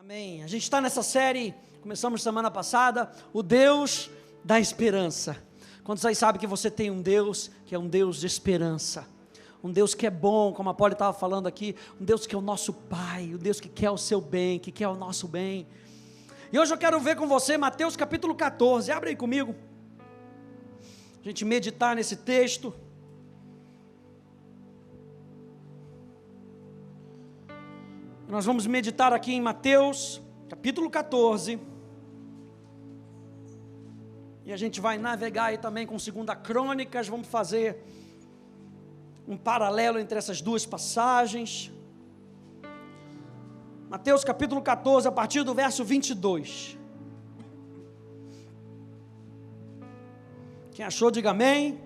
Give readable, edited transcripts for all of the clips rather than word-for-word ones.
Amém. A gente está nessa série, começamos semana passada, o Deus da esperança. Quantos aí sabem que você tem um Deus que é um Deus de esperança? Um Deus que é bom, como a Poli estava falando aqui, um Deus que é o nosso Pai, um Deus que quer o seu bem, que quer o nosso bem. E hoje eu quero ver com você Mateus capítulo 14, abre aí comigo, a gente meditar nesse texto. Nós vamos meditar aqui em Mateus capítulo 14, e a gente vai navegar aí também com 2 Crônicas, vamos fazer um paralelo entre essas duas passagens. Mateus capítulo 14, a partir do verso 22. Quem achou, diga amém.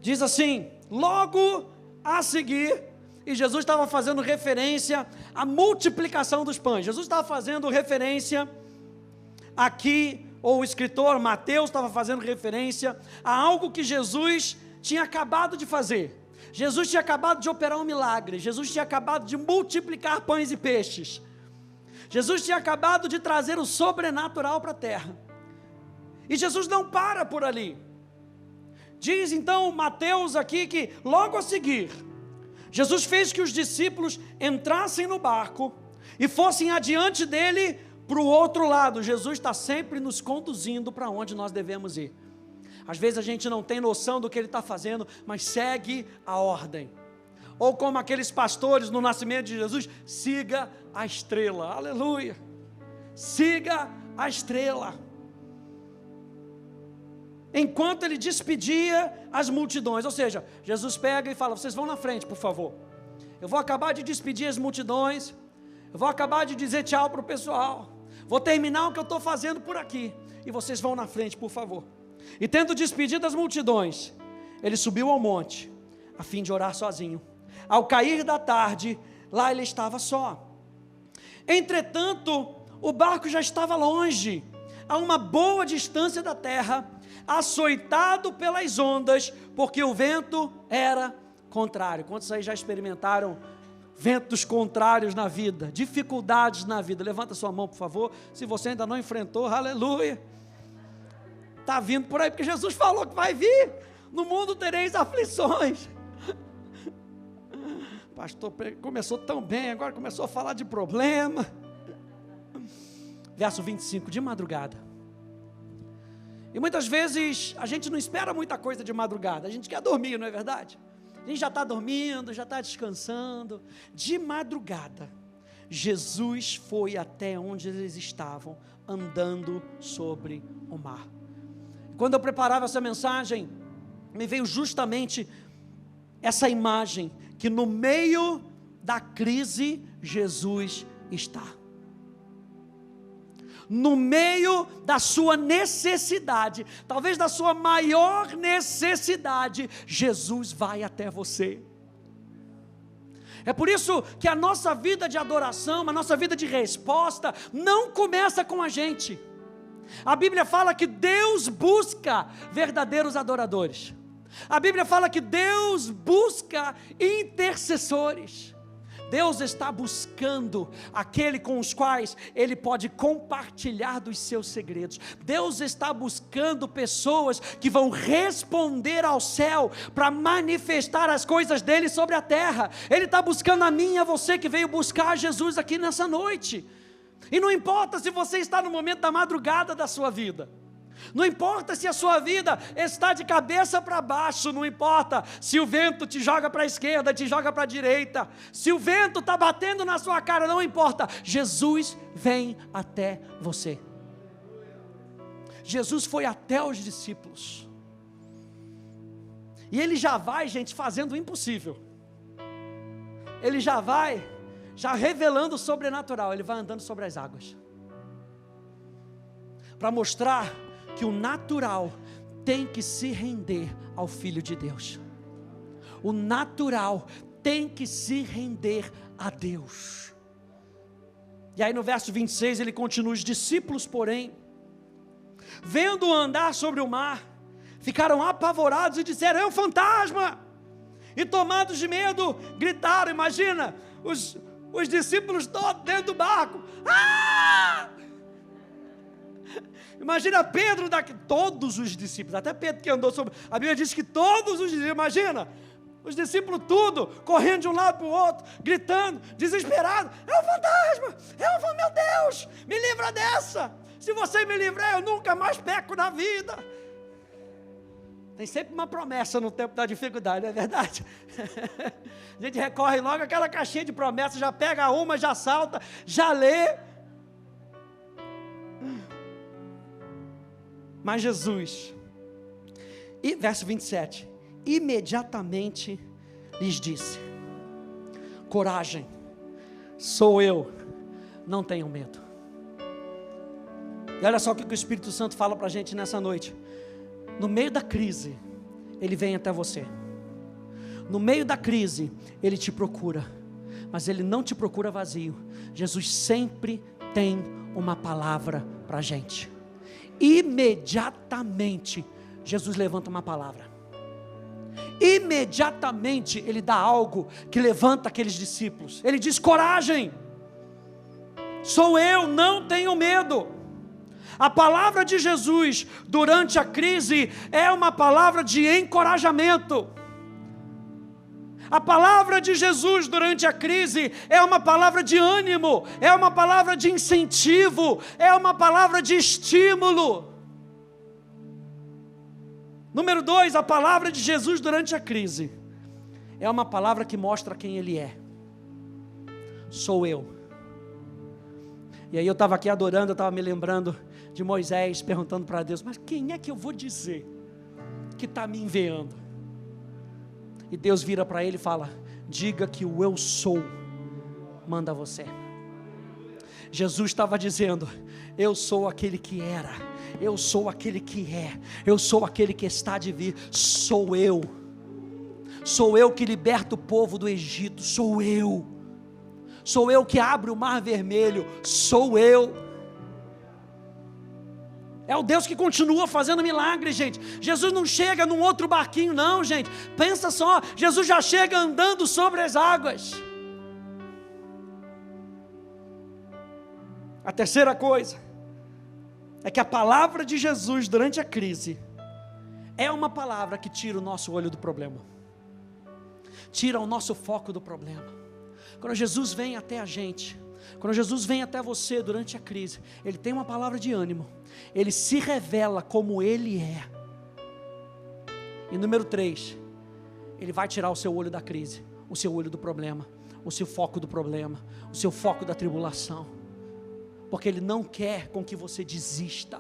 Diz assim: logo a seguir, e Jesus estava fazendo referência à multiplicação dos pães. Jesus estava fazendo referência aqui, ou o escritor Mateus estava fazendo referência a algo que Jesus tinha acabado de fazer. Jesus tinha acabado de operar um milagre. Jesus tinha acabado de multiplicar pães e peixes. Jesus tinha acabado de trazer o sobrenatural para a terra. E Jesus não para por ali. Diz então Mateus aqui que logo a seguir, Jesus fez que os discípulos entrassem no barco e fossem adiante dele para o outro lado. Jesus está sempre nos conduzindo para onde nós devemos ir. Às vezes a gente não tem noção do que ele está fazendo, mas segue a ordem. Ou como aqueles pastores no nascimento de Jesus, siga a estrela, aleluia, siga a estrela. Enquanto ele despedia as multidões, ou seja, Jesus pega e fala: vocês vão na frente, por favor, eu vou acabar de despedir as multidões, eu vou acabar de dizer tchau para o pessoal, vou terminar o que eu estou fazendo por aqui, e vocês vão na frente, por favor. E tendo despedido as multidões, ele subiu ao monte, a fim de orar sozinho. Ao cair da tarde, lá ele estava só. Entretanto, o barco já estava longe, a uma boa distância da terra, açoitado pelas ondas, porque o vento era contrário. Quantos aí já experimentaram ventos contrários na vida, dificuldades na vida? Levanta sua mão, por favor, se você ainda não enfrentou, aleluia. Está vindo por aí, porque Jesus falou que vai vir. No mundo tereis aflições. Pastor começou tão bem, agora começou a falar de problema. Verso 25, de madrugada. E muitas vezes a gente não espera muita coisa de madrugada, a gente quer dormir, não é verdade? A gente já está dormindo, já está descansando. De madrugada, Jesus foi até onde eles estavam, andando sobre o mar. Quando eu preparava essa mensagem, me veio justamente essa imagem, que no meio da crise, Jesus está. No meio da sua necessidade, talvez da sua maior necessidade, Jesus vai até você. É por isso que a nossa vida de adoração, a nossa vida de resposta, não começa com a gente. A Bíblia fala que Deus busca verdadeiros adoradores. A Bíblia fala que Deus busca intercessores. Deus está buscando aquele com os quais Ele pode compartilhar dos seus segredos. Deus está buscando pessoas que vão responder ao céu para manifestar as coisas dEle sobre a terra. Ele está buscando a mim e a você que veio buscar Jesus aqui nessa noite. E não importa se você está no momento da madrugada da sua vida, não importa se a sua vida está de cabeça para baixo, não importa se o vento te joga para a esquerda, te joga para a direita, se o vento está batendo na sua cara, não importa, Jesus vem até você. Jesus foi até os discípulos, e Ele já vai, gente, fazendo o impossível. Ele já vai, já revelando o sobrenatural. Ele vai andando sobre as águas, para mostrar que o natural tem que se render ao Filho de Deus. O natural tem que se render a Deus. E aí no verso 26 ele continua: os discípulos, porém, vendo-o andar sobre o mar, ficaram apavorados e disseram: é um fantasma! E tomados de medo, gritaram. Imagina, Os discípulos todos dentro do barco. Ah! Imagina Pedro, todos os discípulos, até Pedro que andou sobre. A Bíblia diz que todos os discípulos, imagina, os discípulos tudo, correndo de um lado para o outro, gritando, desesperados: é um fantasma, meu Deus, me livra dessa. Se você me livrar, eu nunca mais peco na vida. Tem sempre uma promessa no tempo da dificuldade, não é verdade? A gente recorre logo àquela caixinha de promessas, já pega uma, já salta, já lê. Mas Jesus, e verso 27, imediatamente lhes disse: coragem, sou eu, não tenham medo. E olha só o que o Espírito Santo fala para a gente nessa noite. No meio da crise, Ele vem até você. No meio da crise, Ele te procura. Mas Ele não te procura vazio. Jesus sempre tem uma palavra para a gente. Imediatamente, Jesus levanta uma palavra. Imediatamente, Ele dá algo que levanta aqueles discípulos. Ele diz: coragem, sou eu, não tenham medo. A palavra de Jesus durante a crise é uma palavra de encorajamento. A palavra de Jesus durante a crise é uma palavra de ânimo, é uma palavra de incentivo, é uma palavra de estímulo. Número 2, a palavra de Jesus durante a crise é uma palavra que mostra quem Ele é. Sou eu. E aí eu estava aqui adorando, eu estava me lembrando de Moisés perguntando para Deus: mas quem é que eu vou dizer que está me enviando? E Deus vira para ele e fala: diga que o eu sou manda você. Jesus estava dizendo: eu sou aquele que era, eu sou aquele que é, eu sou aquele que está de vir, sou eu que liberto o povo do Egito, sou eu que abro o mar vermelho, sou eu. É o Deus que continua fazendo milagres, gente. Jesus não chega num outro barquinho não, gente. Pensa só, Jesus já chega andando sobre as águas. A terceira coisa é que a palavra de Jesus durante a crise é uma palavra que tira o nosso olho do problema, tira o nosso foco do problema. Quando Jesus vem até a gente, quando Jesus vem até você durante a crise, Ele tem uma palavra de ânimo, Ele se revela como Ele é. E número 3, Ele vai tirar o seu olho da crise, o seu olho do problema, o seu foco do problema, o seu foco da tribulação, porque Ele não quer com que você desista.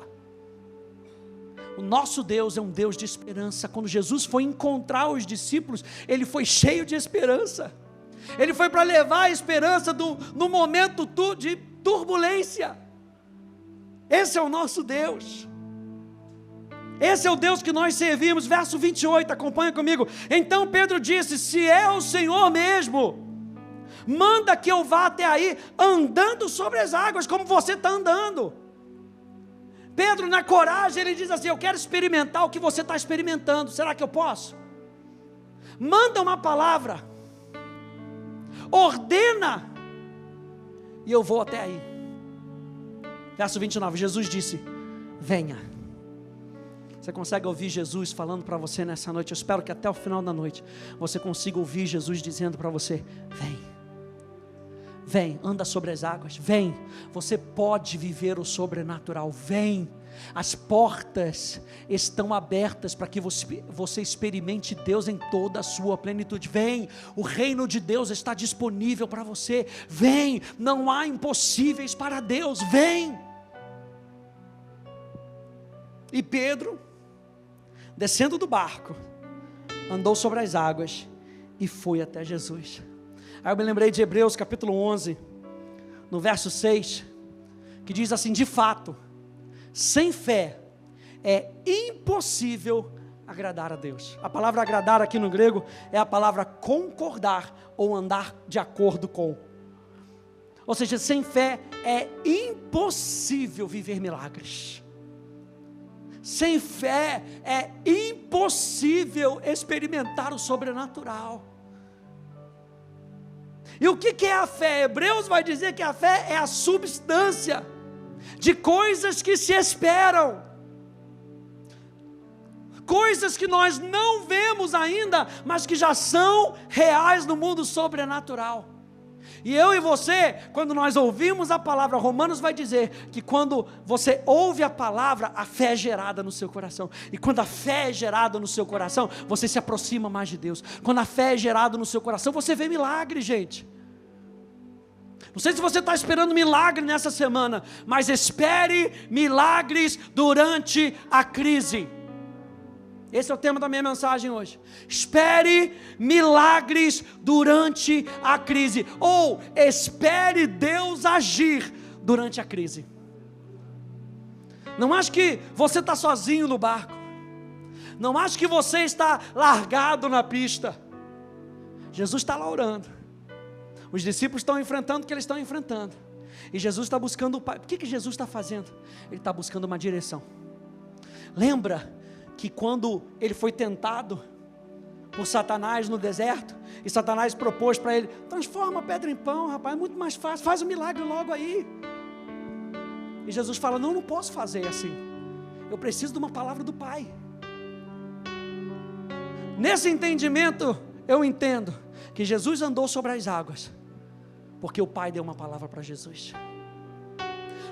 O nosso Deus é um Deus de esperança. Quando Jesus foi encontrar os discípulos, Ele foi cheio de esperança. Ele foi para levar a esperança no momento de turbulência. Esse é o nosso Deus. Esse é o Deus que nós servimos. Verso 28, acompanha comigo. Então Pedro disse: se é o Senhor mesmo, manda que eu vá até aí, andando sobre as águas, como você está andando. Pedro, na coragem, ele diz assim: eu quero experimentar o que você está experimentando. Será que eu posso? Manda uma palavra, ordena, e eu vou até aí. Verso 29, Jesus disse: venha. Você consegue ouvir Jesus falando para você nessa noite? Eu espero que até o final da noite você consiga ouvir Jesus dizendo para você: vem, anda sobre as águas, vem, você pode viver o sobrenatural, vem. As portas estão abertas para que você experimente Deus em toda a sua plenitude. Vem, o reino de Deus está disponível para você. Vem, não há impossíveis para Deus. Vem. E Pedro, descendo do barco, andou sobre as águas e foi até Jesus. Aí eu me lembrei de Hebreus capítulo 11, no verso 6, que diz assim: de fato, sem fé é impossível agradar a Deus. A palavra agradar aqui no grego é a palavra concordar ou andar de acordo com. Ou seja, sem fé é impossível viver milagres. Sem fé é impossível experimentar o sobrenatural. E o que é a fé? Hebreus vai dizer que a fé é a substância de coisas que se esperam, coisas que nós não vemos ainda, mas que já são reais no mundo sobrenatural. E eu e você, quando nós ouvimos a palavra, Romanos vai dizer que quando você ouve a palavra, a fé é gerada no seu coração. E quando a fé é gerada no seu coração, você se aproxima mais de Deus. Quando a fé é gerada no seu coração, você vê milagre, gente. Não sei se você está esperando milagre nessa semana, mas espere milagres durante a crise. Esse é o tema da minha mensagem hoje. Espere milagres durante a crise. Ou espere Deus agir durante a crise. Não ache que você está sozinho no barco. Não ache que você está largado na pista. Jesus está lá orando. Os discípulos estão enfrentando o que eles estão enfrentando. E Jesus está buscando o Pai. O que Jesus está fazendo? Ele está buscando uma direção. Lembra que quando ele foi tentado por Satanás no deserto, e Satanás propôs para ele: transforma a pedra em pão, rapaz, é muito mais fácil, faz um milagre logo aí. E Jesus fala: não posso fazer assim, eu preciso de uma palavra do Pai. Nesse entendimento, eu entendo que Jesus andou sobre as águas, porque o Pai deu uma palavra para Jesus.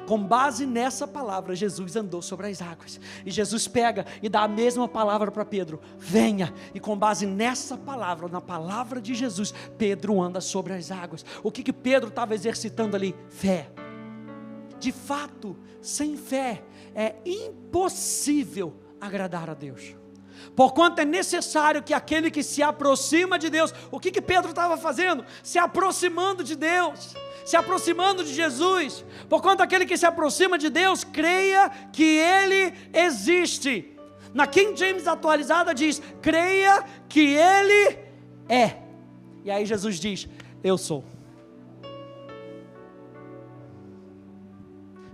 Com base nessa palavra, Jesus andou sobre as águas. E Jesus pega e dá a mesma palavra para Pedro: venha. E com base nessa palavra, na palavra de Jesus, Pedro anda sobre as águas. O que Pedro estava exercitando ali? Fé. De fato, sem fé é impossível agradar a Deus. Porquanto é necessário que aquele que se aproxima de Deus... O que Pedro estava fazendo? Se aproximando de Deus, se aproximando de Jesus. Porquanto aquele que se aproxima de Deus, creia que Ele existe. Na King James atualizada diz: creia que Ele é. E aí Jesus diz: eu sou.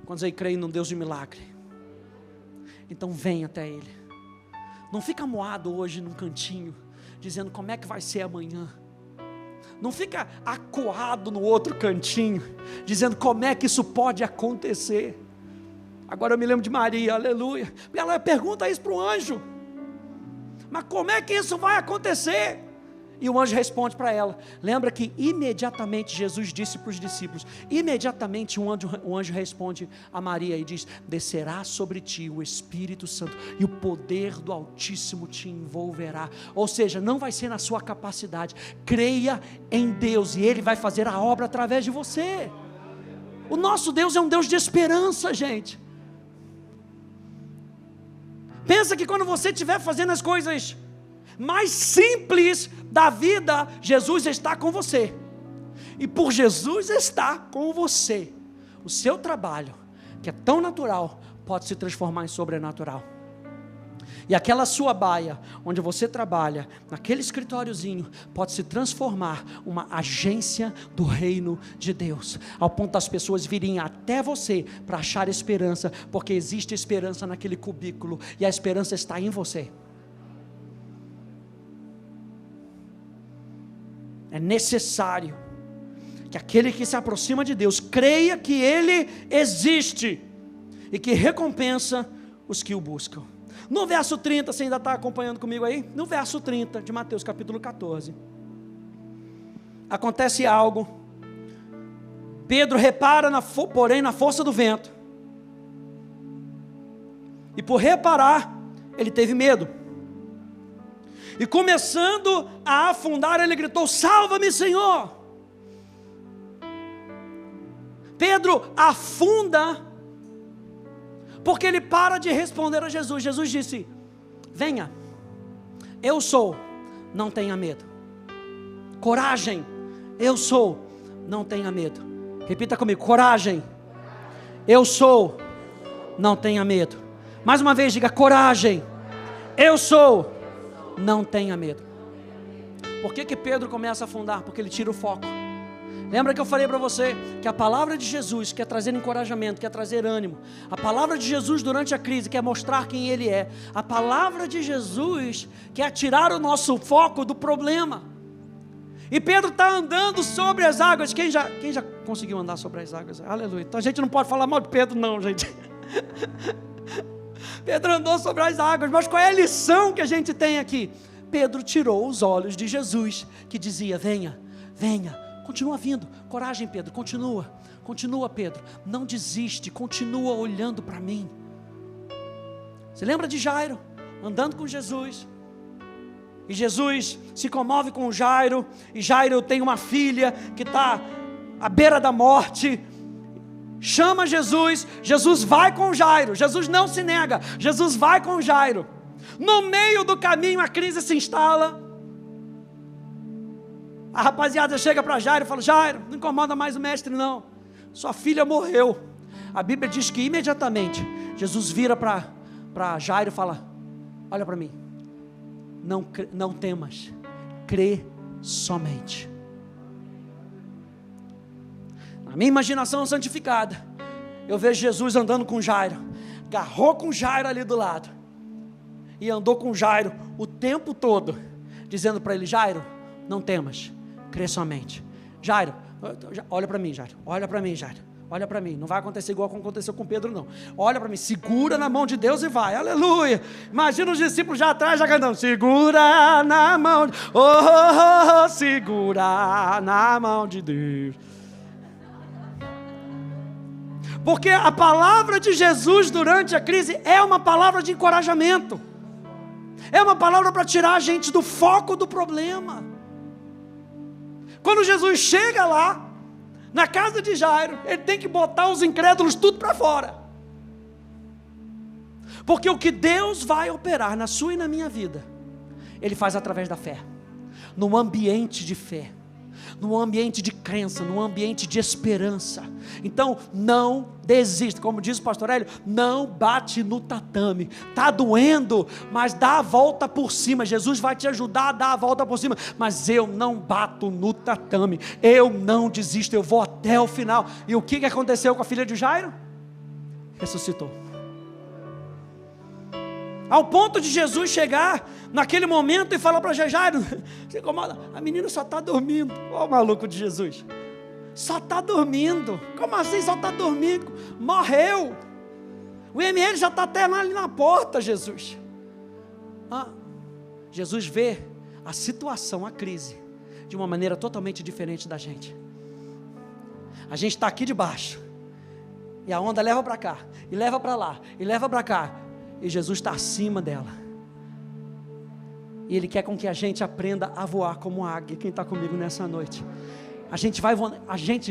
Quantos aí creem num Deus de milagre? Então vem até Ele. Não fica moado hoje num cantinho, dizendo como é que vai ser amanhã. Não fica acuado no outro cantinho, dizendo como é que isso pode acontecer. Agora eu me lembro de Maria, aleluia. Ela pergunta isso para o anjo: mas como é que isso vai acontecer? E o anjo responde para ela. Lembra que imediatamente Jesus disse para os discípulos, imediatamente o anjo responde a Maria e diz: descerá sobre ti o Espírito Santo e o poder do Altíssimo te envolverá. Ou seja, não vai ser na sua capacidade. Creia em Deus e Ele vai fazer a obra através de você. O nosso Deus é um Deus de esperança, gente. Pensa que quando você estiver fazendo as coisas mais simples da vida, Jesus está com você. E por Jesus estar com você, o seu trabalho, que é tão natural, pode se transformar em sobrenatural. E aquela sua baia, onde você trabalha, naquele escritóriozinho, pode se transformar uma agência do reino de Deus, ao ponto das pessoas virem até você para achar esperança, porque existe esperança naquele cubículo, e a esperança está em você. É necessário que aquele que se aproxima de Deus creia que Ele existe e que recompensa os que o buscam. No verso 30, você ainda está acompanhando comigo aí? No verso 30 de Mateus capítulo 14, acontece algo. Pedro repara, porém, na força do vento, e por reparar, ele teve medo. E começando a afundar, ele gritou: salva-me, Senhor. Pedro afunda, porque ele para de responder a Jesus. Jesus disse: venha, eu sou, não tenha medo. Coragem, eu sou, não tenha medo. Repita comigo: coragem, eu sou, não tenha medo. Mais uma vez, diga: coragem, eu sou, não tenha medo. Por que Pedro começa a afundar? Porque ele tira o foco. Lembra que eu falei para você que a palavra de Jesus quer trazer encorajamento, quer trazer ânimo. A palavra de Jesus durante a crise quer mostrar quem Ele é. A palavra de Jesus quer tirar o nosso foco do problema. E Pedro está andando sobre as águas. Quem já conseguiu andar sobre as águas? Aleluia. Então a gente não pode falar mal de Pedro não, gente. Pedro andou sobre as águas. Mas qual é a lição que a gente tem aqui? Pedro tirou os olhos de Jesus, que dizia: venha, venha, continua vindo. Coragem, Pedro, continua. Continua, Pedro, não desiste, continua olhando para mim. Você lembra de Jairo, andando com Jesus? E Jesus se comove com Jairo, e Jairo tem uma filha que está à beira da morte. Chama Jesus, Jesus vai com Jairo, Jesus não se nega, Jesus vai com Jairo. No meio do caminho a crise se instala. A rapaziada chega para Jairo e fala: Jairo, não incomoda mais o mestre não, sua filha morreu. A Bíblia diz que imediatamente Jesus vira para Jairo e fala: olha para mim, não temas, crê somente. Na minha imaginação santificada, eu vejo Jesus andando com Jairo, agarrou com Jairo ali do lado, e andou com Jairo o tempo todo, dizendo para ele: Jairo, não temas, crê somente. Jairo, olha para mim, Jairo, olha para mim, Jairo, olha para mim, não vai acontecer igual como aconteceu com Pedro não, olha para mim, segura na mão de Deus e vai, aleluia. Imagina os discípulos já atrás, já cantando: segura na mão, segura na mão de Deus. Porque a palavra de Jesus durante a crise é uma palavra de encorajamento, é uma palavra para tirar a gente do foco do problema. Quando Jesus chega lá, na casa de Jairo, ele tem que botar os incrédulos tudo para fora. Porque o que Deus vai operar na sua e na minha vida, Ele faz através da fé, num ambiente de fé, num ambiente de crença, num ambiente de esperança. Então não desista, como diz o pastor Hélio, não bate no tatame. Está doendo, mas dá a volta por cima. Jesus vai te ajudar a dar a volta por cima, mas eu não bato no tatame, eu não desisto, eu vou até o final. E o que aconteceu com a filha de Jairo? Ressuscitou. Ao ponto de Jesus chegar naquele momento e falar para Jairo: a menina só está dormindo. Olha o maluco de Jesus, só está dormindo. Como assim só está dormindo? Morreu. O ML já está até ali na porta. Jesus vê a situação, a crise, de uma maneira totalmente diferente da gente. A gente está aqui debaixo, e a onda leva para cá, e leva para lá, e leva para cá, e Jesus está acima dela, e Ele quer com que a gente aprenda a voar como águia. Quem está comigo nessa noite? A gente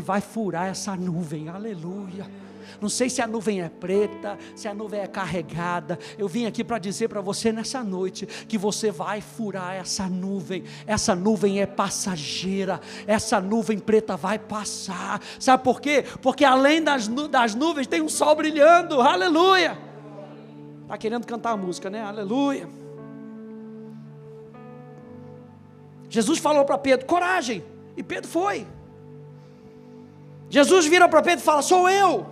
vai furar essa nuvem, aleluia. Não sei se a nuvem é preta, se a nuvem é carregada. Eu vim aqui para dizer para você nessa noite, que você vai furar essa nuvem. Essa nuvem é passageira, essa nuvem preta vai passar. Sabe por quê? Porque além das nuvens tem um sol brilhando, aleluia. Está querendo cantar a música, né? Aleluia. Jesus falou para Pedro: coragem, e Pedro foi. Jesus vira para Pedro e fala: sou eu.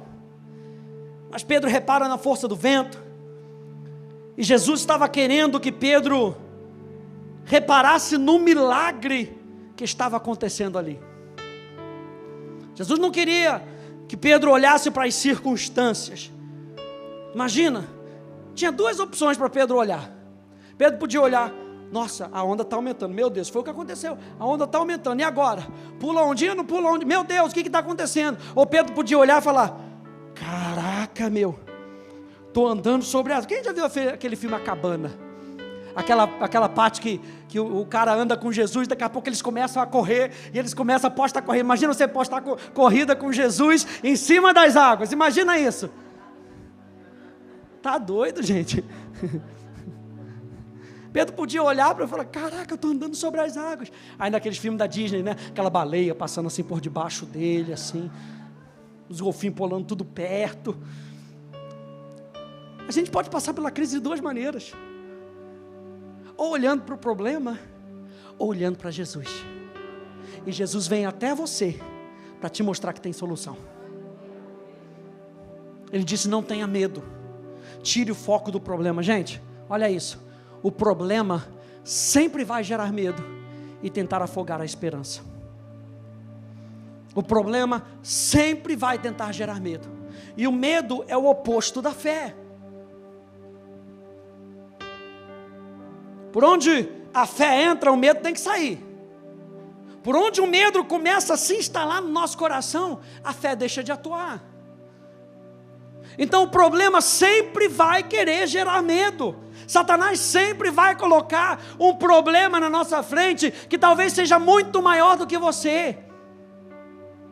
Mas Pedro repara na força do vento, e Jesus estava querendo que Pedro reparasse no milagre que estava acontecendo ali. Jesus não queria que Pedro olhasse para as circunstâncias. Imagina, tinha duas opções para Pedro olhar. Pedro podia olhar: nossa, a onda está aumentando, meu Deus, foi o que aconteceu, a onda está aumentando, e agora? Pula ondinha, não pula ondinha, meu Deus, o que está acontecendo? Ou Pedro podia olhar e falar: caraca, estou andando sobre as... Quem já viu aquele filme A Cabana? Aquela parte que o cara anda com Jesus, daqui a pouco eles começam a correr, e eles começam a apostar corrida. Imagina você apostar corrida com Jesus em cima das águas, imagina isso. Tá doido, gente? Pedro podia olhar para ele e falar: caraca, eu estou andando sobre as águas. Aí naqueles filmes da Disney, né? Aquela baleia passando assim por debaixo dele, assim, os golfinhos pulando tudo perto. A gente pode passar pela crise de duas maneiras: ou olhando para o problema, ou olhando para Jesus. E Jesus vem até você para te mostrar que tem solução. Ele disse: não tenha medo, tire o foco do problema. Gente, olha isso, o problema sempre vai gerar medo, e tentar afogar a esperança. O problema sempre vai tentar gerar medo. E o medo é o oposto da fé. Por onde a fé entra, o medo tem que sair. Por onde o medo começa a se instalar no nosso coração, a fé deixa de atuar. Então o problema sempre vai querer gerar medo. Satanás sempre vai colocar um problema na nossa frente que talvez seja muito maior do que você.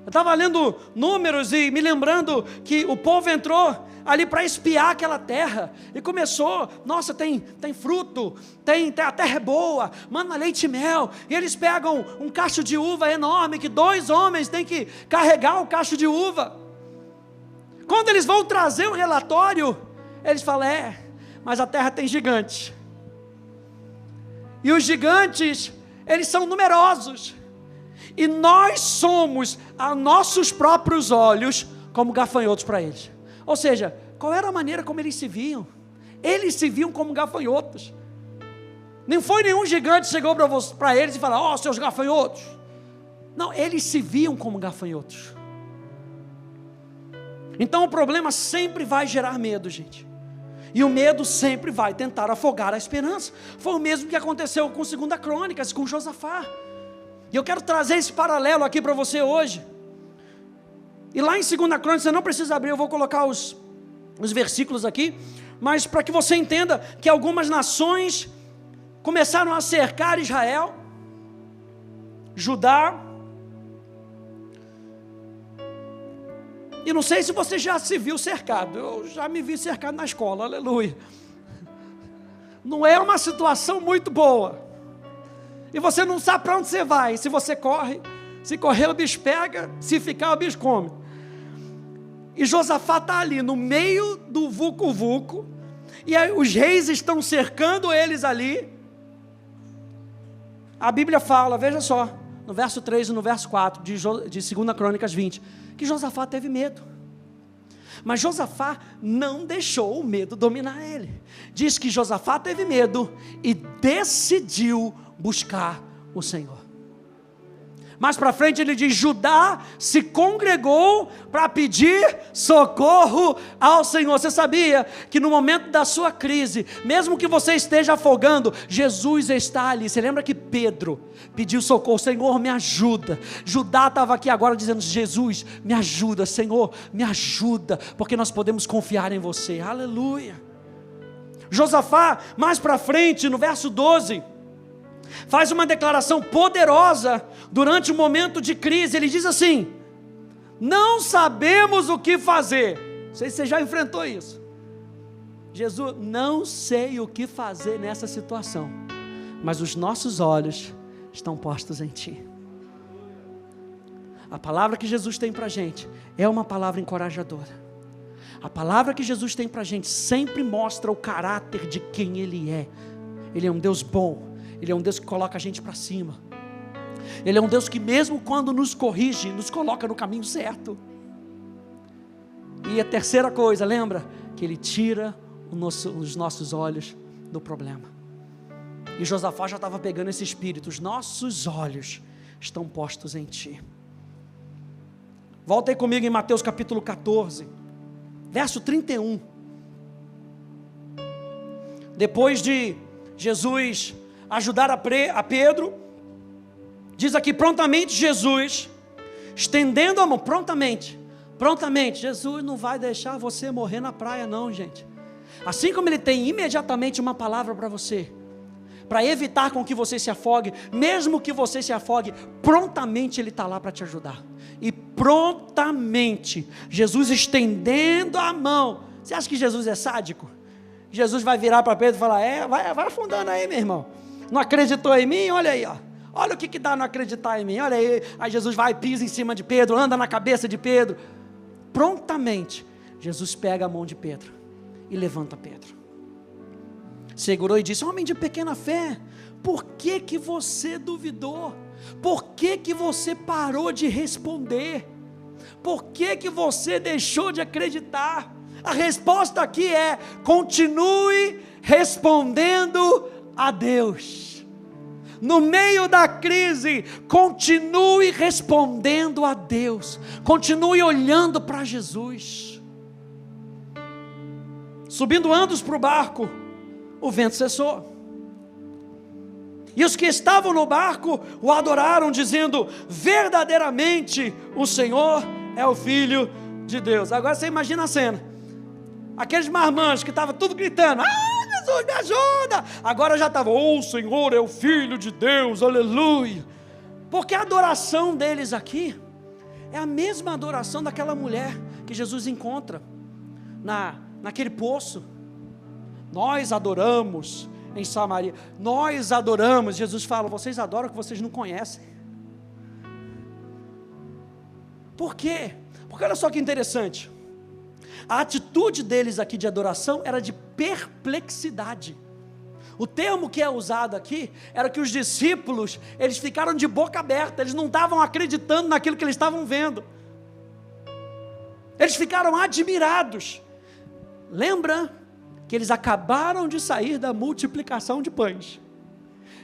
Eu estava lendo Números e me lembrando que o povo entrou ali para espiar aquela terra, e começou, nossa, tem fruto, a terra é boa, manda leite e mel, e eles pegam um cacho de uva enorme, que 2 homens têm que carregar o cacho de uva. Quando eles vão trazer o relatório, eles falam, mas a terra tem gigantes, e os gigantes, eles são numerosos, e nós somos, a nossos próprios olhos, como gafanhotos para eles. Ou seja, qual era a maneira como eles se viam? Eles se viam como gafanhotos. Não foi nenhum gigante que chegou para eles e falou, seus gafanhotos. Não, eles se viam como gafanhotos. Então o problema sempre vai gerar medo, gente. E o medo sempre vai tentar afogar a esperança. Foi o mesmo que aconteceu com 2 Crônicas, com Josafá. E eu quero trazer esse paralelo aqui para você hoje. E lá em 2 Crônicas, você não precisa abrir, eu vou colocar os versículos aqui, mas para que você entenda que algumas nações começaram a cercar Israel, Judá. E não sei se você já se viu cercado, eu já me vi cercado na escola, aleluia. Não é uma situação muito boa, e você não sabe para onde você vai. Se você corre, se correr o bicho pega, se ficar o bicho come. E Josafá está ali no meio do vucu-vucu, e aí os reis estão cercando eles ali. A Bíblia fala, veja só, no verso 3 e no verso 4 de 2 Crônicas 20, que Josafá teve medo. Mas Josafá não deixou o medo dominar ele. Diz que Josafá teve medo e decidiu buscar o Senhor. Mais para frente ele diz, Judá se congregou para pedir socorro ao Senhor. Você sabia que no momento da sua crise, mesmo que você esteja afogando, Jesus está ali. Você lembra que Pedro pediu socorro, Senhor me ajuda. Judá estava aqui agora dizendo, Jesus me ajuda, Senhor me ajuda, porque nós podemos confiar em você, aleluia. Josafá, mais para frente no verso 12, faz uma declaração poderosa durante um momento de crise. Ele diz assim, não sabemos o que fazer. Não sei se você já enfrentou isso. Jesus, não sei o que fazer nessa situação, mas os nossos olhos estão postos em Ti. A palavra que Jesus tem para a gente é uma palavra encorajadora. A palavra que Jesus tem para a gente sempre mostra o caráter de quem Ele é. Ele é um Deus bom. Ele é um Deus que coloca a gente para cima. Ele é um Deus que mesmo quando nos corrige, nos coloca no caminho certo. E a terceira coisa, lembra? Que Ele tira os nossos olhos do problema. E Josafá já estava pegando esse espírito. Os nossos olhos estão postos em Ti. Volta aí comigo em Mateus capítulo 14, verso 31. Depois de Jesus ajudar a Pedro, diz aqui, prontamente Jesus, estendendo a mão, prontamente, Jesus não vai deixar você morrer na praia não, gente. Assim como Ele tem imediatamente uma palavra para você, para evitar com que você se afogue, mesmo que você se afogue, prontamente Ele está lá para te ajudar. E prontamente, Jesus estendendo a mão. Você acha que Jesus é sádico? Jesus vai virar para Pedro e falar, vai afundando aí, meu irmão. Não acreditou em mim? Olha aí, ó. Olha o que dá não acreditar em mim. Olha aí. Aí Jesus vai, pisa em cima de Pedro, anda na cabeça de Pedro. Prontamente, Jesus pega a mão de Pedro e levanta Pedro. Segurou e disse, homem de pequena fé, por que você duvidou? Por que você parou de responder? Por que você deixou de acreditar? A resposta aqui é, continue respondendo a Deus. no meio da crise, continue respondendo a Deus, continue olhando para Jesus. Subindo ambos para o barco, o vento cessou. E os que estavam no barco o adoraram, dizendo: verdadeiramente o Senhor é o Filho de Deus. Agora você imagina a cena, aqueles marmanjos que estavam tudo gritando: ah, Jesus, me ajuda! Agora já estavam: oh, o Senhor é o Filho de Deus, aleluia! Porque a adoração deles aqui é a mesma adoração daquela mulher que Jesus encontra naquele poço. Nós adoramos em Samaria, nós adoramos. Jesus fala: vocês adoram o que vocês não conhecem. Por quê? Porque olha só que interessante, a atitude deles aqui de adoração era de perplexidade. O termo que é usado aqui era que os discípulos, eles ficaram de boca aberta, eles não estavam acreditando naquilo que eles estavam vendo, eles ficaram admirados. Lembra que eles acabaram de sair da multiplicação de pães.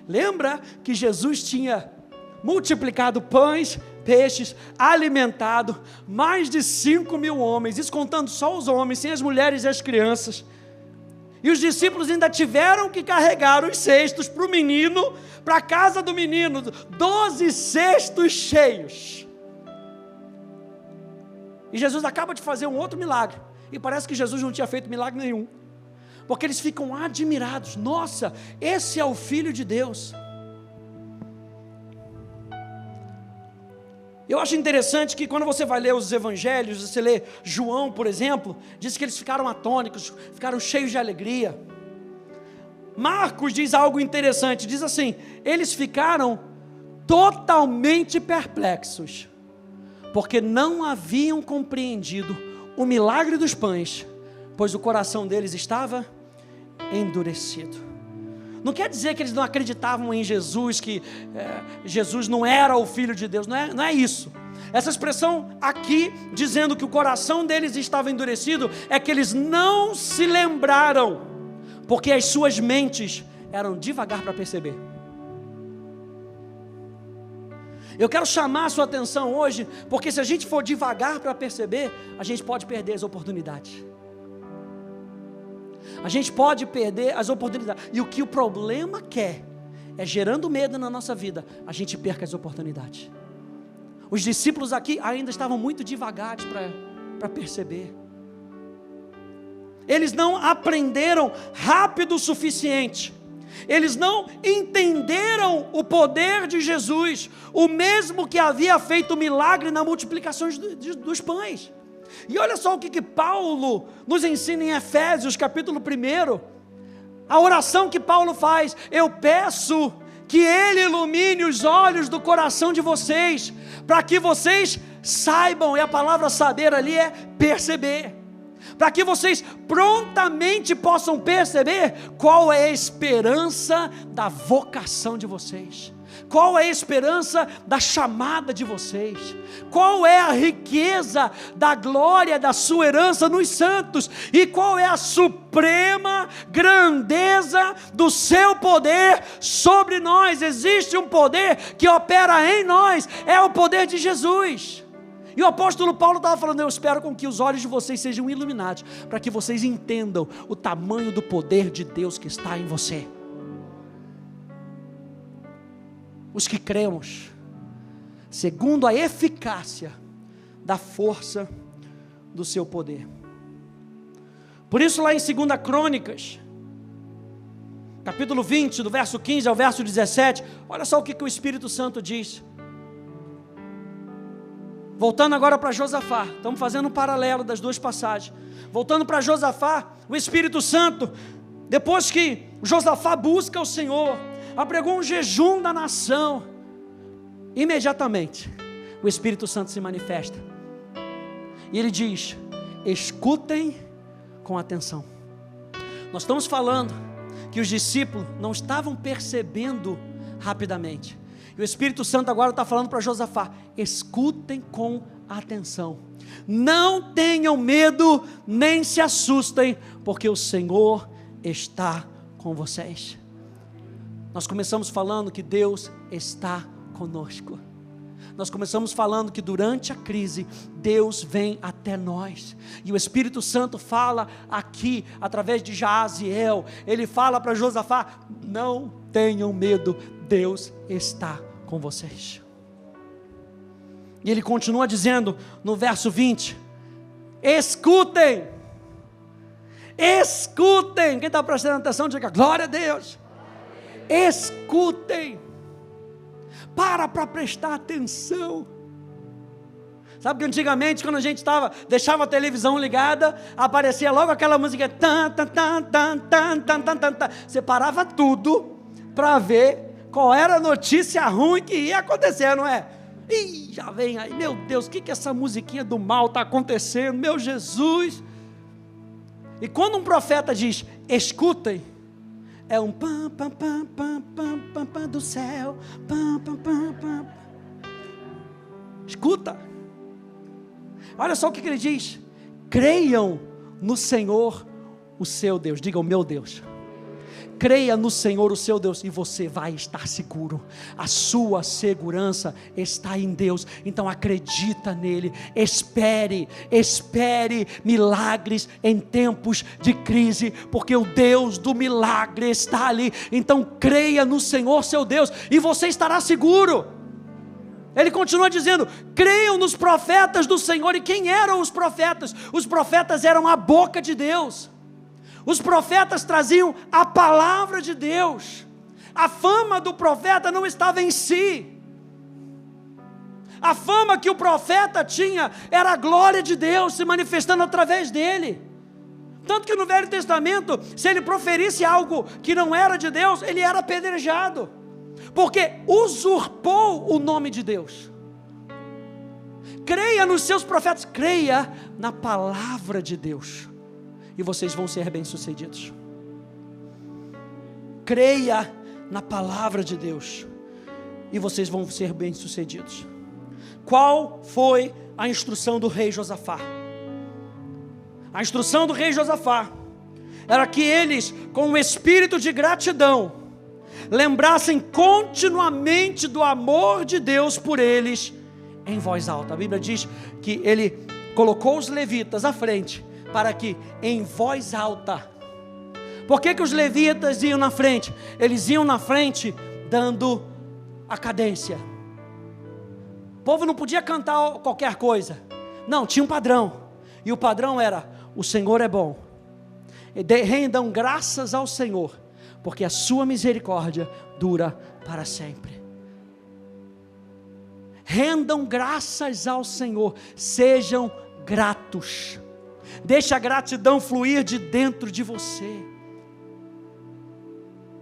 Lembra que Jesus tinha multiplicado pães, peixes, alimentado mais de 5.000 homens, isso contando só os homens, sem as mulheres e as crianças. E os discípulos ainda tiveram que carregar os cestos para o menino, para a casa do menino, 12 cestos cheios. E Jesus acaba de fazer um outro milagre, e parece que Jesus não tinha feito milagre nenhum, porque eles ficam admirados. Nossa, esse é o Filho de Deus. Eu acho interessante que quando você vai ler os evangelhos, você lê João, por exemplo, diz que eles ficaram atônitos, ficaram cheios de alegria. Marcos diz algo interessante, diz assim: eles ficaram totalmente perplexos, porque não haviam compreendido o milagre dos pães, pois o coração deles estava endurecido. Não quer dizer que eles não acreditavam em Jesus, que Jesus não era o Filho de Deus, não é isso. Essa expressão aqui, dizendo que o coração deles estava endurecido, é que eles não se lembraram, porque as suas mentes eram devagar para perceber. Eu quero chamar a sua atenção hoje, porque se a gente for devagar para perceber, a gente pode perder as oportunidades. A gente pode perder as oportunidades. E o que o problema quer é, gerando medo na nossa vida, a gente perca as oportunidades. Os discípulos aqui ainda estavam muito devagares para perceber. Eles não aprenderam rápido o suficiente. Eles não entenderam o poder de Jesus, o mesmo que havia feito milagre na multiplicação dos pães. E olha só o que Paulo nos ensina em Efésios capítulo 1, a oração que Paulo faz: eu peço que Ele ilumine os olhos do coração de vocês, para que vocês saibam, e a palavra saber ali é perceber, para que vocês prontamente possam perceber qual é a esperança da vocação de vocês, qual é a esperança da chamada de vocês, qual é a riqueza da glória da sua herança nos santos, e qual é a suprema grandeza do seu poder sobre nós. Existe um poder que opera em nós, é o poder de Jesus. E o apóstolo Paulo estava falando: eu espero com que os olhos de vocês sejam iluminados, para que vocês entendam o tamanho do poder de Deus que está em você. Os que cremos, segundo a eficácia da força do seu poder. Por isso lá em 2 Crônicas, capítulo 20, do verso 15 ao verso 17, olha só o que o Espírito Santo diz. Voltando agora para Josafá, estamos fazendo um paralelo das duas passagens. Voltando para Josafá, o Espírito Santo, depois que Josafá busca o Senhor, apregou um jejum da nação, imediatamente o Espírito Santo se manifesta, e ele diz: escutem com atenção. Nós estamos falando que os discípulos não estavam percebendo rapidamente, e o Espírito Santo agora está falando para Josafá: escutem com atenção, não tenham medo, nem se assustem, porque o Senhor está com vocês. Nós começamos falando que Deus está conosco. Nós começamos falando que durante a crise, Deus vem até nós, e o Espírito Santo fala aqui, através de Jaaziel, ele fala para Josafá: não tenham medo, Deus está com vocês. E ele continua dizendo no verso 20, escutem, quem está prestando atenção, diga glória a Deus, escutem, para prestar atenção. Sabe que antigamente, quando a gente deixava a televisão ligada, aparecia logo aquela música, você parava tudo, para ver qual era a notícia ruim que ia acontecer, não é? Ih, já vem aí, meu Deus, o que essa musiquinha do mal está acontecendo, meu Jesus? E quando um profeta diz, escutem, é um pam, pam, pam, pam, pam, pam, pam do céu, pam, pam, pam, pam. Escuta, olha só o que ele diz, creiam no Senhor o seu Deus, diga o meu Deus. Creia no Senhor o seu Deus e você vai estar seguro. A sua segurança está em Deus. Então acredita nele. Espere milagres em tempos de crise, porque o Deus do milagre está ali. Então creia no Senhor seu Deus e você estará seguro. Ele continua dizendo, creiam nos profetas do Senhor. E quem eram os profetas? Os profetas eram a boca de Deus. Os profetas traziam a palavra de Deus. A fama do profeta não estava em si. A fama que o profeta tinha era a glória de Deus se manifestando através dele. Tanto que no Velho Testamento, se ele proferisse algo que não era de Deus, ele era apedrejado, porque usurpou o nome de Deus. Creia nos seus profetas, creia na palavra de Deus, e vocês vão ser bem-sucedidos. Creia na palavra de Deus, e vocês vão ser bem-sucedidos. Qual foi a instrução do rei Josafá? A instrução do rei Josafá era que eles, com um espírito de gratidão, lembrassem continuamente do amor de Deus por eles, em voz alta. A Bíblia diz que ele colocou os levitas à frente, para que em voz alta. Por que os levitas iam na frente? Eles iam na frente dando a cadência. O povo não podia cantar qualquer coisa, não, tinha um padrão, e o padrão era, o Senhor é bom, rendam graças ao Senhor, porque a sua misericórdia dura para sempre. Rendam graças ao Senhor, sejam gratos, deixa a gratidão fluir de dentro de você.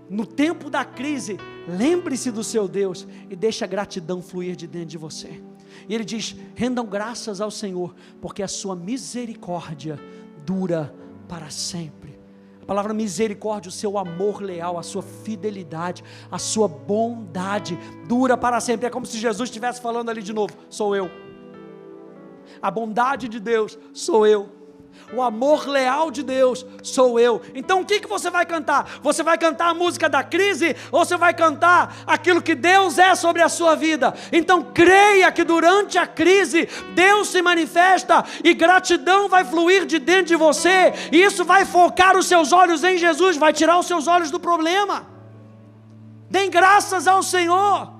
No tempo da crise, lembre-se do seu Deus e deixa a gratidão fluir de dentro de você. E ele diz, rendam graças ao Senhor, porque a sua misericórdia dura para sempre. A palavra misericórdia, o seu amor leal, a sua fidelidade, a sua bondade dura para sempre. É como se Jesus estivesse falando ali de novo, sou eu. A bondade de Deus, sou eu. O amor leal de Deus, sou eu. Então o que você vai cantar? Você vai cantar a música da crise, ou você vai cantar aquilo que Deus é sobre a sua vida? Então creia que durante a crise, Deus se manifesta, e gratidão vai fluir de dentro de você, e isso vai focar os seus olhos em Jesus, vai tirar os seus olhos do problema. Deem graças ao Senhor,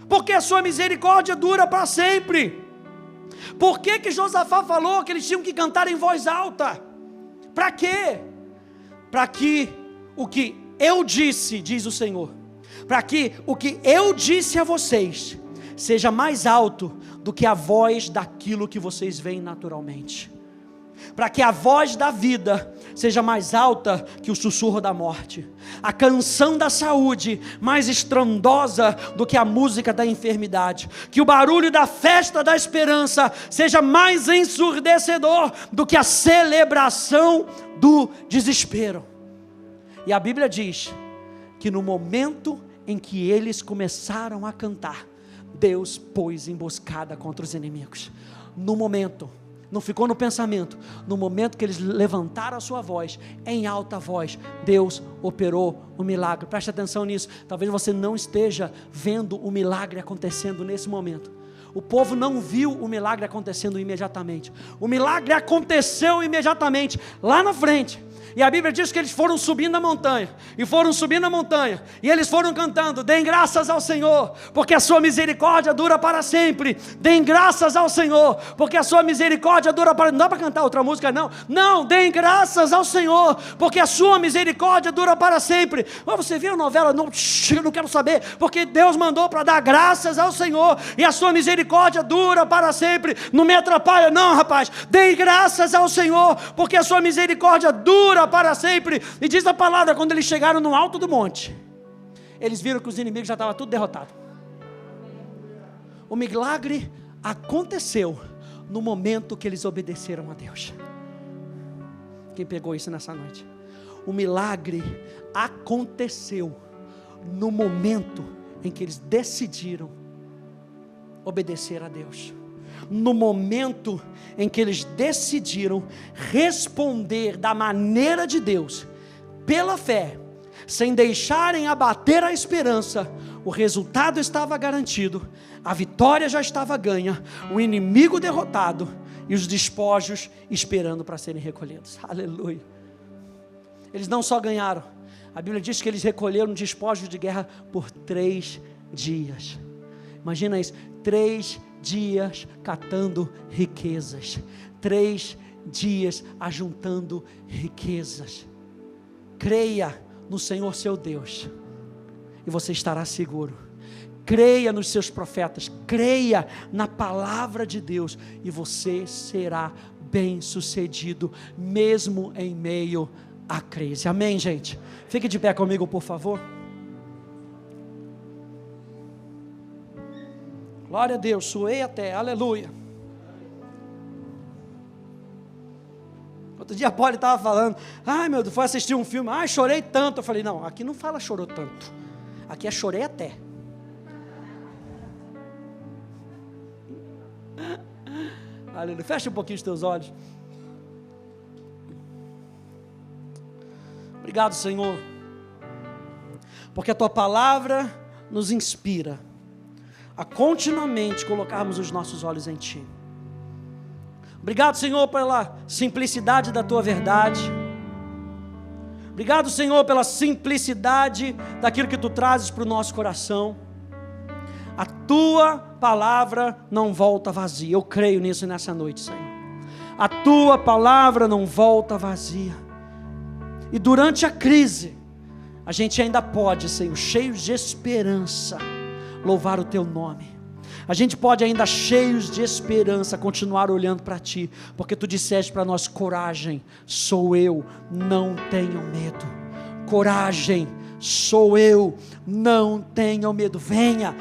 porque a sua misericórdia dura para sempre. Por que Josafá falou que eles tinham que cantar em voz alta? Para quê? Para que o que eu disse, diz o Senhor, para que o que eu disse a vocês seja mais alto do que a voz daquilo que vocês veem naturalmente. Para que a voz da vida seja mais alta que o sussurro da morte, a canção da saúde mais estrondosa do que a música da enfermidade, que o barulho da festa da esperança seja mais ensurdecedor do que a celebração do desespero. E a Bíblia diz que no momento em que eles começaram a cantar, Deus pôs emboscada contra os inimigos. No momento, não ficou no pensamento. No momento que eles levantaram a sua voz, em alta voz, Deus operou o milagre. Preste atenção nisso. Talvez você não esteja vendo o milagre acontecendo nesse momento. O povo não viu o milagre acontecendo imediatamente. O milagre aconteceu imediatamente, lá na frente. E a Bíblia diz que eles foram subindo a montanha, e eles foram cantando: deem graças ao Senhor, porque a sua misericórdia dura para sempre. Deem graças ao Senhor, porque a sua misericórdia dura para... Não dá para cantar outra música, não. Não, deem graças ao Senhor, porque a sua misericórdia dura para sempre. Mas você viu a novela? Não, eu não quero saber, porque Deus mandou para dar graças ao Senhor, e a sua misericórdia dura para sempre. Não me atrapalha não, rapaz. Deem graças ao Senhor, porque a sua misericórdia dura para sempre. E diz a palavra, quando eles chegaram no alto do monte, eles viram que os inimigos já estavam tudo derrotados. O milagre aconteceu no momento que eles obedeceram a Deus. Quem pegou isso nessa noite? O milagre aconteceu no momento em que eles decidiram obedecer a Deus. No momento em que eles decidiram responder da maneira de Deus, pela fé, sem deixarem abater a esperança, o resultado estava garantido, a vitória já estava ganha, o inimigo derrotado e os despojos esperando para serem recolhidos. Aleluia! Eles não só ganharam, a Bíblia diz que eles recolheram despojos de guerra por 3 dias. Imagina isso, 3 dias catando riquezas, 3 dias ajuntando riquezas. Creia no Senhor seu Deus, e você estará seguro. Creia nos seus profetas, creia na palavra de Deus, e você será bem sucedido, mesmo em meio à crise. Amém, gente? Fique de pé comigo, por favor. Glória a Deus, suei até, aleluia. Outro dia a Polly estava falando: ai meu Deus, foi assistir um filme, ai chorei tanto. Eu falei: não, aqui não fala chorou tanto, aqui é chorei até. Aleluia, fecha um pouquinho os teus olhos. Obrigado, Senhor, porque a Tua palavra nos inspira a continuamente colocarmos os nossos olhos em Ti. Obrigado, Senhor, pela simplicidade da Tua verdade. Obrigado, Senhor, pela simplicidade daquilo que Tu trazes para o nosso coração. A Tua palavra não volta vazia. Eu creio nisso nessa noite, Senhor. A Tua palavra não volta vazia. E durante a crise, a gente ainda pode, Senhor, cheios de esperança, louvar o Teu nome. A gente pode ainda, cheios de esperança, continuar olhando para Ti, porque Tu disseste para nós: coragem, sou eu, não tenham medo. Coragem, sou eu, não tenham medo. Venha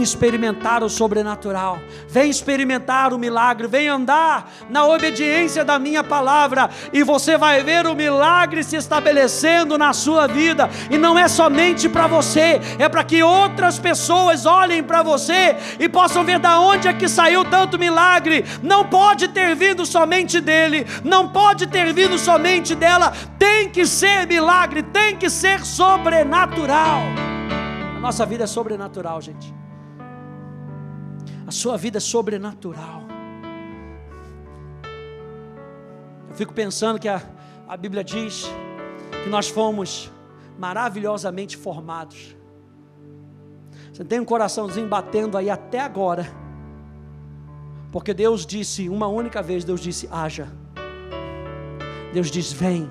experimentar o sobrenatural, vem experimentar o milagre, vem andar na obediência da minha palavra, e você vai ver o milagre se estabelecendo na sua vida. E não é somente para você, é para que outras pessoas olhem para você e possam ver da onde é que saiu tanto milagre. Não pode ter vindo somente dele, não pode ter vindo somente dela, tem que ser milagre, tem que ser sobrenatural. A nossa vida é sobrenatural, gente. A sua vida é sobrenatural. Eu fico pensando que a Bíblia diz que nós fomos maravilhosamente formados. Você tem um coraçãozinho batendo aí até agora, porque Deus disse uma única vez, Deus disse: haja. Deus diz: vem.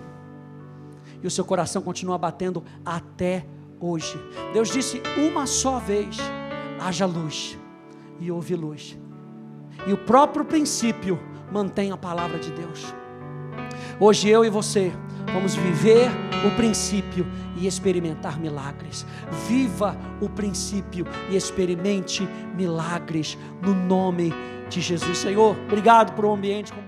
E o seu coração continua batendo até hoje. Deus disse uma só vez: haja luz, e houve luz. E o próprio princípio mantém a palavra de Deus. Hoje eu e você vamos viver o princípio e experimentar milagres. Viva o princípio e experimente milagres no nome de Jesus. Senhor, obrigado por um ambiente como